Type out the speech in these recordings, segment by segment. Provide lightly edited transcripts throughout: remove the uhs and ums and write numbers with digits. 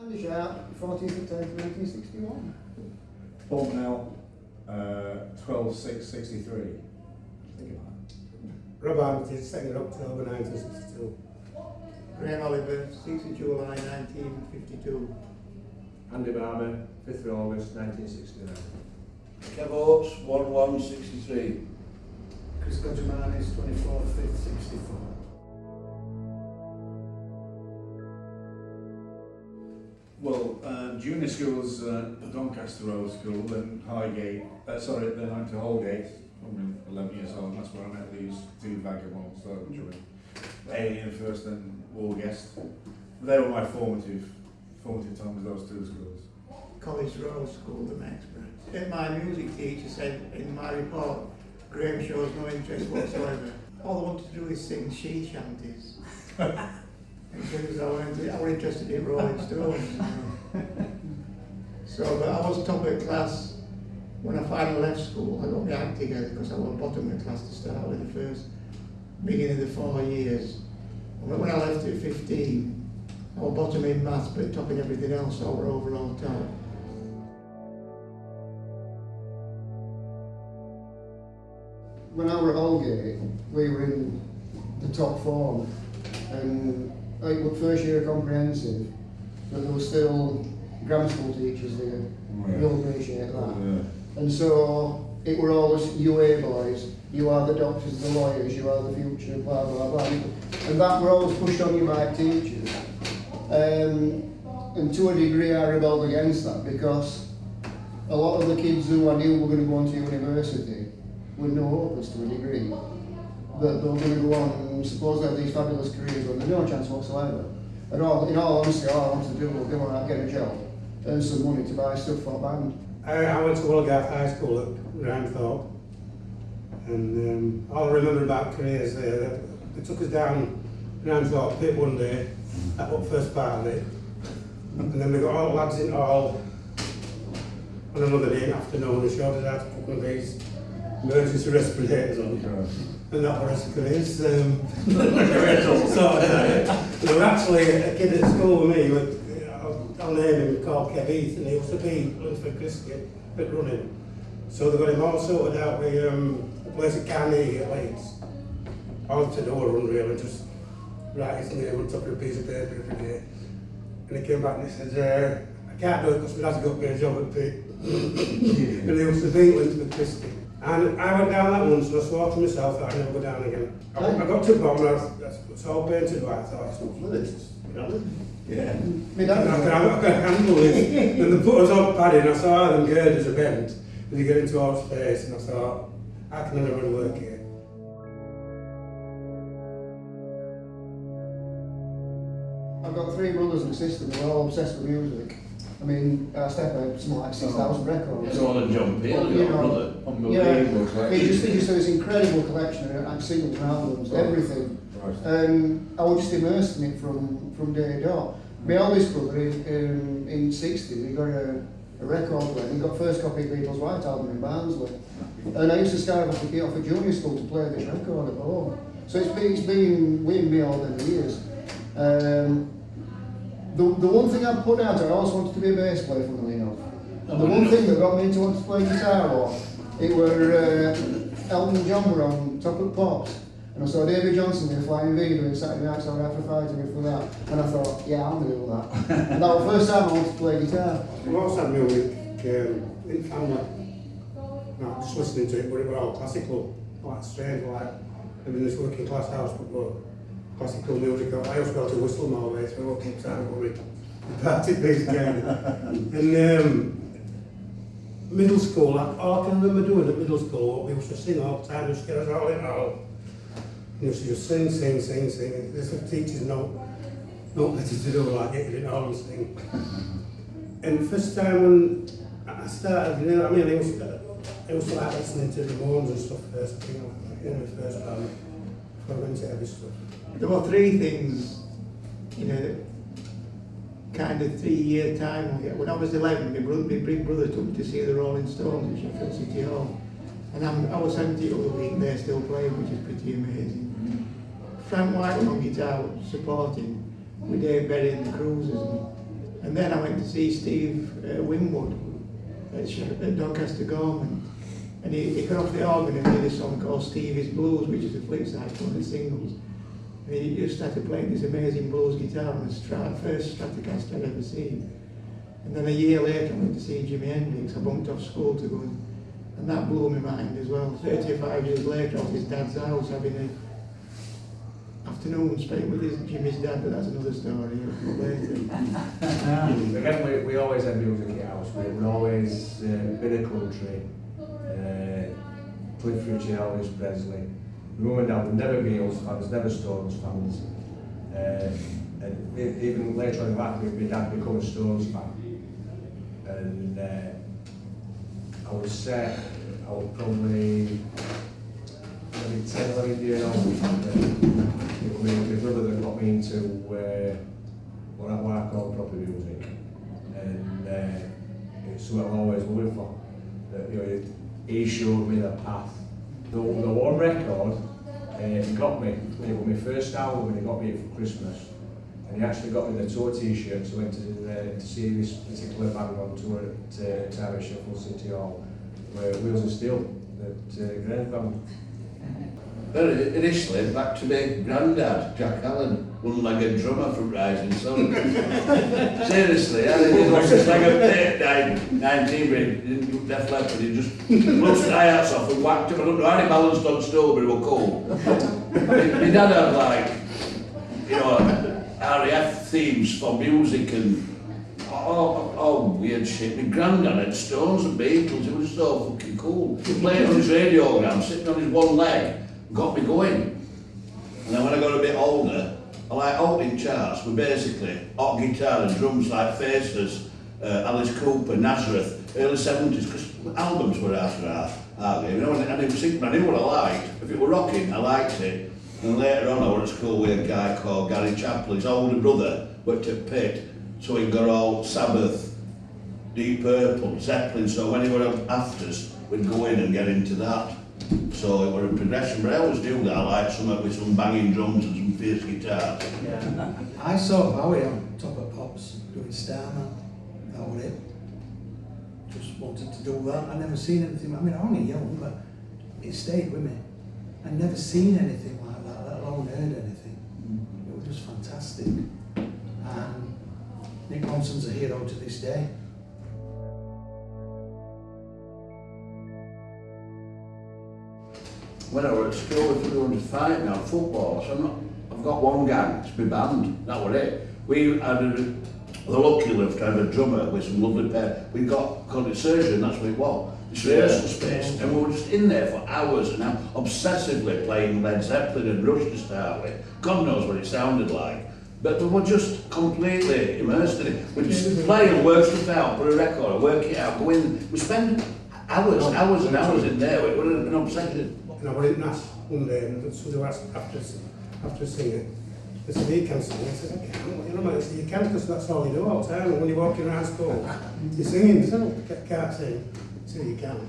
The Sharp, 14th of 10th, 1961. Bolton 12/6/63. Think about it. Rob Armitage, 2nd of October 1962. Graham Oliver, 6th of July 1952. Andy Barber, 5th of August 1969. Kev Oates, 1/1/63. Chris Godgerman is 24th, 5th, 64. Well, junior school's Doncaster Road School, then Highgate, then I'm to Holgate, I'm 11 years old, and that's where I met these two vagabonds, so Alien first, then Warguest. They were my formative times, those two schools. College Road School, the next branch. My music teacher said in my report, Graham shows no interest whatsoever. All I wanted to do is sing she shanties. Because I was interested in Rolling Stones. So, but I was top of the class. When I finally left school, I got my act together because I was bottom of the class to start with the first beginning of the 4 years. And when I left at 15, I was bottom in maths but top in everything else, so I were overall top. When I were at Holgate, we were in the top form, and it was first year comprehensive, but there were still grammar school teachers there. You'll appreciate that. And so it were always you A boys, you are the doctors, the lawyers, you are the future, blah blah blah. And that were always pushed on you by teachers. And to a degree I rebelled against that because a lot of the kids who I knew were going to go on to university with no hopes to a degree. That they were going to go on and suppose they have these fabulous careers when there's no chance whatsoever. And in all honesty, all I wanted to do was go out, get a job, earn some money to buy stuff for a band. I went to Willgarth High School at Ramthorpe, and all I remember about careers there, they took us down Ramthorpe pit one day, that was the first part of it, and then we got all the lads in all on another day in the afternoon and showed us how to put one of these emergency respirators on. And that was the careers. So there was actually a kid at school with me, I'll name him, called Kev Heath, and he used to be Lunsford Cricket at running. So they got him all sorted out with a place at Carnegie at Leeds. All to do a run really, just write his name on top of a piece of paper every day. And he came back and he said, I can't do it because my dad's got me a job at Pit. And he used to beat Lunsford Cricket. And I went down that once and I swore to myself that I'd never go down again. I got to the bottom and it's all painted white. I thought, it's not for this. Yeah. I can handle this. And they put us on padding, I saw them girders a bent and you get into our space and I thought, I can never work here. I've got 3 brothers and sisters who are all obsessed with music. I mean, I step out something like 6,000 records. It's all a John Peel, your brother. Unbelievable collection. He just has this incredible collection of singles and albums, everything. And I was just immersed in it from day dot. My eldest brother, in 60s, he got a record player. He got first copy of Beatles' White Album in Barnsley. And I used to start off a junior school to play this record at home. So it's been with me all the years. The one thing I put out, I always wanted to be a bass player, funnily enough. And the one thing that got me into wanting to play guitar was, it were Elton John were on Top of Pops. And I saw David Johnson in Flying V doing Saturday Night Song After Fighting for that. And I thought, yeah, I'm going to do that. And that was the first time I wanted to play guitar. We also had music in family. Not just listening to it, but it was all classical, quite strange, like living in this working class house, but classical music. I used to go to whistle my way through all the time when we party piece again. And middle school, all I can remember doing at middle school, we used to sing all the time, just get us all in all. We used to just sing. There's some teachers not better to do like getting it all and sing. And the first time when I started, you know what I mean, I used to like listening to the Ramones and stuff first, you know, in the first band, before I went to heavy stuff. There were 3 things in a kind of 3-year time. When I was 11, my big brother took me to see the Rolling Stones at Sheffield City Hall. And I was 70 the other week and they're still playing, which is pretty amazing. Frank White on guitar supporting with Dave Berry and the Cruisers. And then I went to see Steve Winwood at Doncaster Gorman, and he got off the organ and made a song called Stevie's Blues, which is a flip side to one of the singles. And he just started playing this amazing blues guitar on the first Stratocaster I'd ever seen. And then a year later I went to see Jimi Hendrix. I bumped off school to go, and that blew my mind as well. 35 years later, I was at his dad's house having an afternoon spent with Jimmy's dad, but that's another story later. Again, we always had music at house. We always bit of country, Cliff Richard, Elvis Presley. Mum and Dad were never Beatles fans, never Stones fans. And even later on in life, my dad became a Stones fan. And I would say I was probably maybe 10, 11 years old. My brother that got me into what I call proper music. And it's something I'm always looking for. That, you know, he showed me the path. The one record, he got me, it was my first album, and he got me it for Christmas. And he actually got me the tour t-shirt, so I went to see this particular band on tour at Sheffield City Hall, where Wheels of Steel, that Grange band. Very initially, back to my granddad, Jack Allen, one-legged drummer from Rising Sun. Seriously, I did watch this like a 19 with Def Leppard. He just blushed the hats off and whacked him. I don't know how he balanced on stool, but he was cool. My dad had like, you know, RAF themes for music and all weird shit. My granddad had Stones and Beatles. It was so fucking cool. He played on his radiogram, sitting on his one leg, got me going. And then when I got a bit older, I like halting charts were basically hot guitar and drums like Faces, Alice Cooper, Nazareth, early 70s, because albums were after our game, you know, and I knew what I liked. If it were rocking, I liked it. And later on I went to school with a guy called Gary Chappell. His older brother worked at Pitt, so he got all Sabbath, Deep Purple, Zeppelin, so when he were after us, we'd go in and get into that. So it was a progression, but I always do that. I like something with some banging drums and some fierce guitars. Yeah. I saw Bowie on Top of Pops doing Starman. That was it. Just wanted to do that. I never seen anything. I mean, I'm only young, but it stayed with me. I never seen anything like that, let alone heard anything. It was just fantastic. And Nick Monson's a hero to this day. When I was at school, we were fighting on football, so I've got one gang, it's my band, that was it. We had the lucky enough to have a drummer with some lovely pair. We got called it surgeon, that's what it was. This rehearsal space, and we were just in there for hours and obsessively playing Led Zeppelin and Rush to start with. God knows what it sounded like. But we were just completely immersed in it. We'd just play and work stuff out, put a record, work it out, go in. We spend hours and hours in there. It was an obsession. And I went in Nash one day and somebody asked after singing, they said, "You can sing?" I said, "I can't." You know, I said, "You can, because that's all you do all the time. And when you're walking around school, you're singing." They said, "Oh, can't sing." I said, "You can."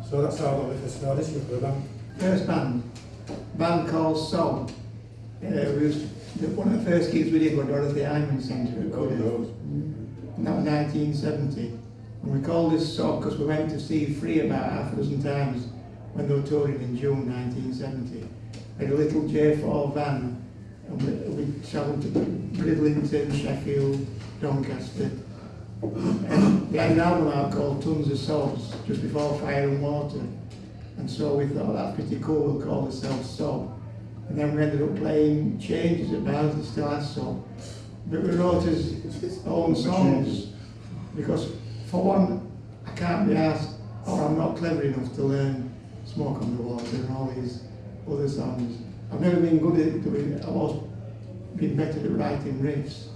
So that's how I got the first audition for the band. First band called Sob. We was one of the first gigs we did was Dorothy Hyman Centre at Cuddy. And that was 1970. And we called this Sob because we went to see Free about half a dozen times when they were touring in June 1970. We had a little J4 van, and we travelled to Bridlington, Sheffield, Doncaster. And we had an album out called Tons of Sobs, just before Fire and Water. And so we thought that's pretty cool, we'll call ourselves Sob. And then we ended up playing Changes at Barnsley, still has Sob. But we wrote his own songs, because for one, I can't be asked, or I'm not clever enough to learn Smoke on the Water and all these other songs. I've never been good at doing it, I've always been better at writing riffs.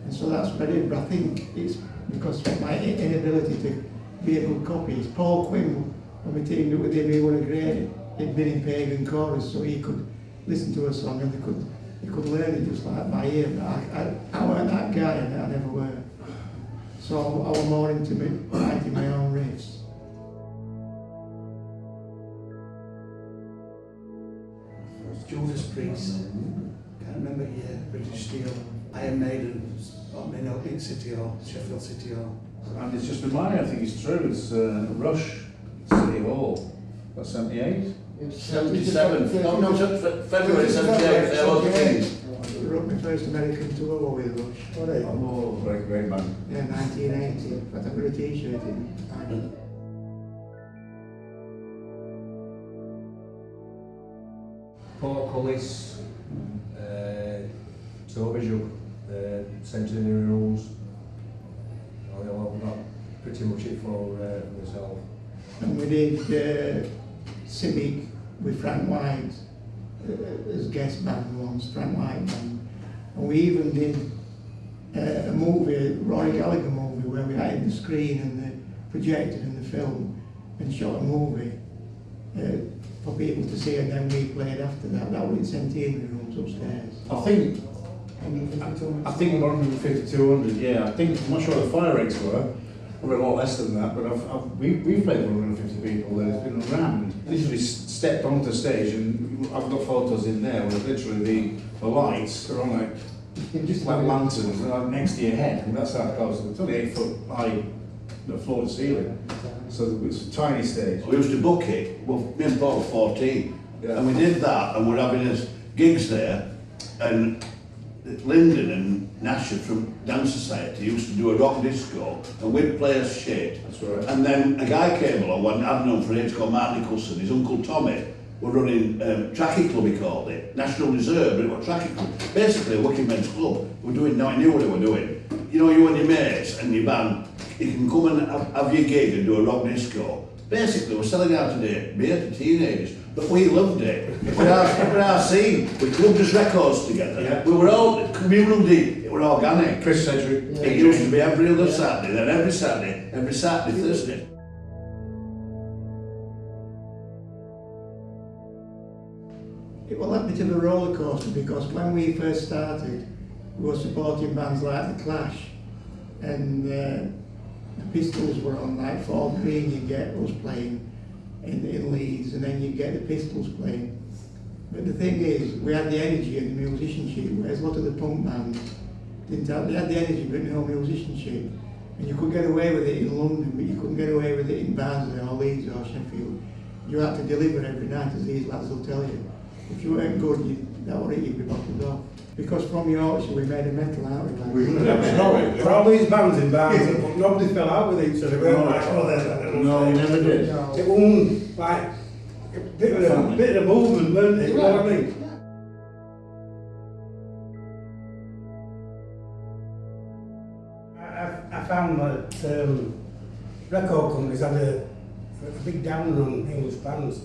And so that's what I did, but I think it's because of my inability to be a good copyist. Paul Quinn, when we teamed up with him, he was a great, he'd been in Pagan Chorus, so he could listen to a song and he could learn it just like by ear, but I weren't that guy, and I never were. So I was more into writing my own riffs. Judas Priest, can't remember, yeah, British Steel, Iron Maiden, I mean, City Hall, Sheffield City Hall. And it's just reminding, I think it's true, it's Rush City Hall, that's 78. 77, February 78, they all the things. I wrote my first American tour with Rush. Oh, great man. Yeah, 1980. But I've got a t-shirt in. Portcullis, Tobyjuk, Centenary rules. Well, that's pretty much it for myself. And we did Civic with Frank White as guest band once, Frank White band. And we even did a movie, a Roy Gallagher movie, where we had the screen and the projector and the film and shot a movie for people to see, and then we played after that. That was in Centenary rooms upstairs. I think 150, 200, yeah. I think, I'm not sure what the fire rates were. Probably a lot less than that, but we've played with 150 people that has been around. Literally stepped onto the stage, and I've got photos in there where literally the lights are on like lanterns next to your head, and that's how close. It's only 8 foot high, floor to ceiling. So it's a tiny stage. We used to book it, well, me and Paul were 14, Yeah. and we did that, and we're having us gigs there, and Lyndon and Nasher from Dance Society used to do a rock disco, and we'd play us shit. That's right. And then a guy came along, one I've known for ages, called Mark Nicholson. His uncle Tommy were running Trackie Club, he called it, National Reserve, but it was Trackie Club. Basically a working men's club. We were doing, no, I knew what they were doing. You know, you and your mates and your band, you can come and have your gig and do a rock disco. Basically, we're selling out today beer to teenagers, but we loved it. With our scene, we clubbed us records together. Yeah. We were all community, it were organic. Chris Sedgwick. It used to be every other Saturday, then every Saturday, Thursday. It will led me to the roller coaster because when we first started, we were supporting bands like The Clash, and the Pistols were on like Fort Green. You get us playing in Leeds, and then you get the Pistols playing. But the thing is, we had the energy and the musicianship, whereas a lot of the punk bands didn't have. They had the energy but no musicianship, and you could get away with it in London, but you couldn't get away with it in Barnsley or Leeds or Sheffield. You had to deliver every night, as these lads will tell you. If you weren't good, that was it, you'd be bottled off. Because from Yorkshire we made a metal out of it. For all these bands in Barnsley, but nobody fell out with each other. No, we never did. It was like a bit of a movement, weren't it? You know what I mean? I found that record companies had a big downer on English bands.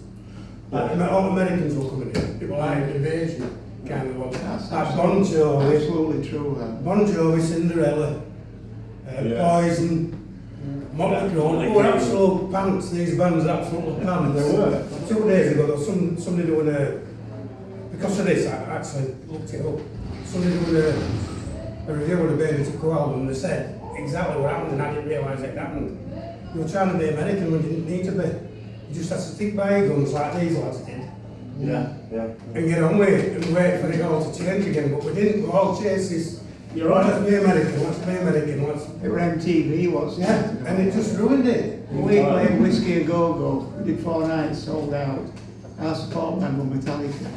Like, all Americans were coming in. People like invasion kind of one. That's Like Bon Jovi, absolutely true. That. Bon Jovi, Cinderella, Poison, Motley Crue. Were absolute pants. These bands absolutely pants. They were. 2 days ago, there was somebody doing because of this, I actually looked it up. Somebody doing a review of the Baby to Co album, and they said exactly what happened, and I didn't realise it happened. You were trying to be American when you didn't need to be. You just had to stick by your guns like these lads did. Yeah. And get on with it and wait for it all to change again, but we didn't. We all chased this. You're right. Let's be American, let's be American, let's. It was MTV, was Yeah, and it just ruined it. We played Whiskey a Go Go. We did 4 nights, sold out. Our support band was Metallica.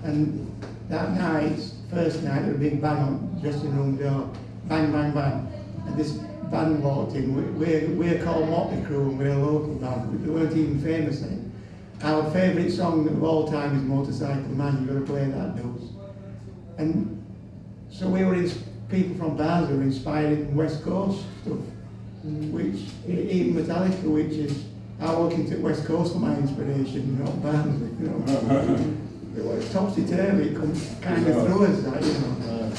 And that night, first night, there was a big bang on the dressing room door. Bang, bang, bang. And this band walked in. We're called Motley Crue, and we're a local band, but we weren't even famous then. Our favourite song of all time is Motorcycle Man. You've got to play that, Dubs. And so we were people from Barnsley were inspired in West Coast stuff, which even Metallica, which is I look into West Coast for my inspiration, not Barnsley. You know, it was topsy turvy. It comes kind of through us, that, you know.